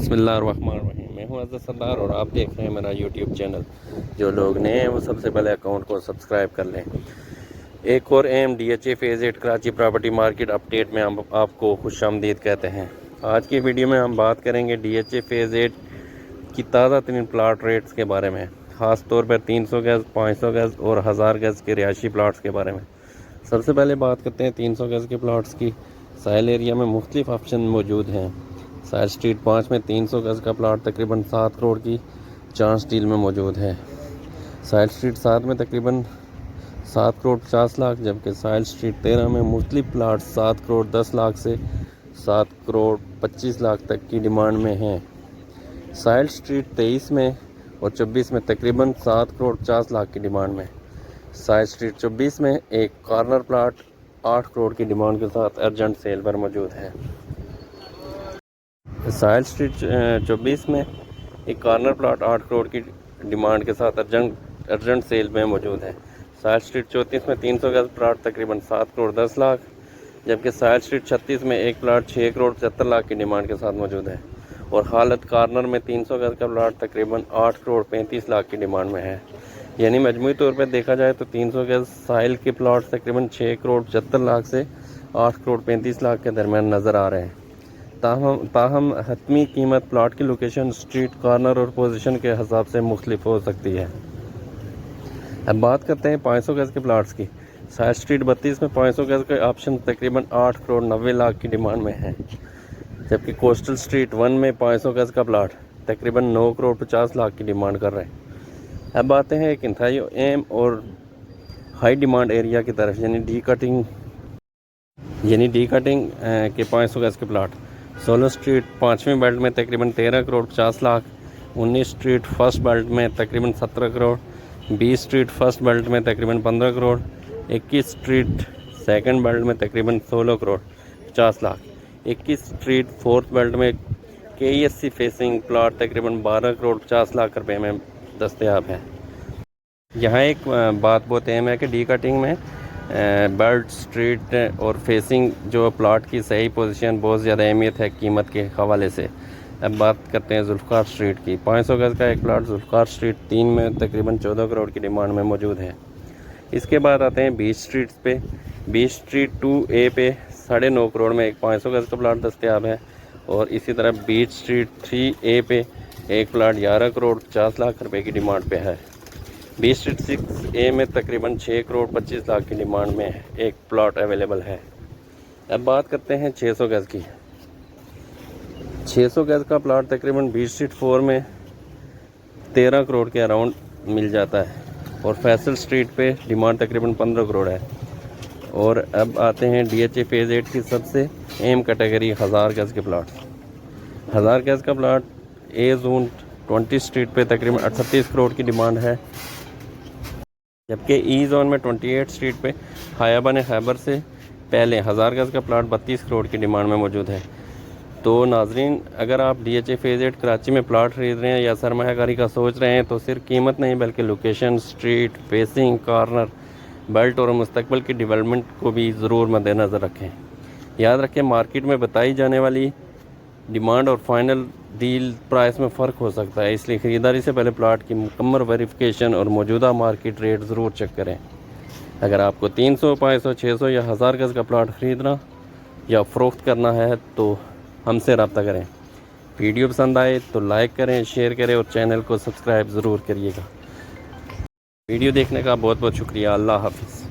بسم اللہ الرحمن الرحیم۔ میں ہوں عزت سردار اور آپ دیکھ رہے ہیں میرا یوٹیوب چینل۔ جو لوگ نئے ہیں وہ سب سے پہلے اکاؤنٹ کو سبسکرائب کر لیں۔ ایک اور اہم D H A phase 8 Karachi property market update میں ہم آپ کو خوش آمدید کہتے ہیں۔ آج کی ویڈیو میں ہم بات کریں گے ڈی ایچ اے فیز 8 کی تازہ ترین پلاٹ ریٹس کے بارے میں، خاص طور پر 300 گز، 500 گز اور 1000 گز کے رہائشی پلاٹس کے بارے میں۔ سب سے پہلے بات کرتے ہیں 300 گز کے پلاٹس کی۔ ساحل ایریا میں مختلف آپشن موجود ہیں۔ ساحل اسٹریٹ 5 میں 300 گز کا پلاٹ تقریباً 7 کروڑ کی چانس ڈیل میں موجود ہے۔ ساحل اسٹریٹ 7 میں تقریباً 7 کروڑ 50 لاکھ، جبکہ ساحل اسٹریٹ 13 میں مختلف پلاٹ 7 کروڑ 10 لاکھ سے 7 کروڑ 25 لاکھ تک کی ڈیمانڈ میں ہیں۔ ساحل اسٹریٹ 23 میں اور 24 میں تقریباً 7 کروڑ 50 لاکھ کی ڈیمانڈ میں۔ ساحل اسٹریٹ 24 میں ایک کارنر پلاٹ 8 کروڑ کی ڈیمانڈ کے ساتھ ارجنٹ سیل پر موجود ہے۔ ساحل اسٹریٹ 24 میں ایک کارنر پلاٹ 8 کروڑ کی ڈیمانڈ کے ساتھ ارجنٹ سیل میں موجود ہے۔ ساحل اسٹریٹ 34 میں 300 گز پلاٹ تقریباً 7 کروڑ 10 لاکھ، جبکہ ساحل اسٹریٹ 36 میں ایک پلاٹ 6 کروڑ 75 لاکھ کی ڈیمانڈ کے ساتھ موجود ہے، اور حالت کارنر میں 300 گز کا پلاٹ تقریباً 8 کروڑ 35 لاکھ کی ڈیمانڈ میں ہے۔ یعنی مجموعی طور پر دیکھا جائے تو 300 گز ساحل کے پلاٹ تقریباً 6 کروڑ 75 لاکھ سے 8 کروڑ 35 لاکھ کے درمیان نظر آ رہے ہیں۔ تاہم حتمی قیمت پلاٹ کی لوکیشن، اسٹریٹ، کارنر اور پوزیشن کے حساب سے مختلف ہو سکتی ہے۔ اب بات کرتے ہیں 500 گز کے پلاٹس کی۔ ساحل اسٹریٹ 32 میں 500 گز کا آپشن تقریباً 8 کروڑ 90 لاکھ کی ڈیمانڈ میں ہے، جبکہ کوسٹل اسٹریٹ 1 میں 500 گز کا پلاٹ تقریباً 9 کروڑ 50 لاکھ کی ڈیمانڈ کر رہے ہیں۔ اب آتے ہیں ایک انتہائی اہم اور ہائی ڈیمانڈ ایریا کی طرف، یعنی ڈی کٹنگ کے 500 گز کے پلاٹ۔ 16 اسٹریٹ 5ویں بیلٹ میں تقریباً 13 crore 50 lakh, 19 street first belt میں تقریباً 17 کروڑ، 20 اسٹریٹ فرسٹ بیلٹ میں تقریباً 15 کروڑ، 21 اسٹریٹ سیکنڈ بیلٹ میں تقریباً 16 crore 50 lakh, 21 street fourth belt میں K E S C facing plot تقریباً 12 کروڑ 50 لاکھ روپے میں دستیاب ہے۔ یہاں ایک بات بہت اہم ہے کہ ڈی کٹنگ میں بیلٹ، اسٹریٹ اور فیسنگ جو پلاٹ کی صحیح پوزیشن بہت زیادہ اہمیت ہے قیمت کے حوالے سے۔ اب بات کرتے ہیں ذوالفقار اسٹریٹ کی۔ 500 گز کا ایک پلاٹ ذوالفقار اسٹریٹ 3 میں تقریباً 14 کروڑ کی ڈیمانڈ میں موجود ہے۔ اس کے بعد آتے ہیں بیچ اسٹریٹ پہ۔ بیچ اسٹریٹ 2A پہ 9.5 کروڑ میں ایک 500 گز کا پلاٹ دستیاب ہے، اور اسی طرح بیچ اسٹریٹ 3A پہ ایک پلاٹ 11 کروڑ 50 لاکھ روپے کی ڈیمانڈ پہ ہے۔ بیچ اسٹریٹ 6A میں تقریباً 6 کروڑ 25 لاکھ کی ڈیمانڈ میں ایک پلاٹ اویلیبل ہے۔ اب بات کرتے ہیں 600 گز کی۔ 600 گز کا پلاٹ تقریباً بیچ اسٹریٹ 4 میں 13 کروڑ کے اراؤنڈ مل جاتا ہے، اور فیصل اسٹریٹ پہ ڈیمانڈ تقریباً 15 کروڑ ہے۔ اور اب آتے ہیں ڈی ایچ اے فیز 8 کی سب سے اہم کیٹیگری 1000 گز کے پلاٹ۔ 1000 گز کا پلاٹ اے زون 20 اسٹریٹ پہ تقریباً 38 کروڑ کی ڈیمانڈ ہے، جبکہ ای زون میں 28 اسٹریٹ پہ خیابان خیبر سے پہلے 1000 گز کا پلاٹ 32 کروڑ کی ڈیمانڈ میں موجود ہے۔ تو ناظرین، اگر آپ D H A phase 8 Karachi میں پلاٹ خرید رہے ہیں یا سرمایہ کاری کا سوچ رہے ہیں تو صرف قیمت نہیں بلکہ location, street, facing, corner, belt اور مستقبل کی ڈیولپمنٹ کو بھی ضرور مد نظر رکھیں۔ یاد رکھیں، مارکیٹ میں بتائی جانے والی ڈیمانڈ اور فائنل ڈیل پرائس میں فرق ہو سکتا ہے، اس لیے خریداری سے پہلے پلاٹ کی مکمل ویریفیکیشن اور موجودہ مارکیٹ ریٹ ضرور چیک کریں۔ اگر آپ کو 300، 500، 600 یا 1000 گز کا پلاٹ خریدنا یا فروخت کرنا ہے تو ہم سے رابطہ کریں۔ ویڈیو پسند آئے تو لائک کریں، شیئر کریں اور چینل کو سبسکرائب ضرور کریے گا۔ ویڈیو دیکھنے کا بہت بہت شکریہ۔ اللہ حافظ۔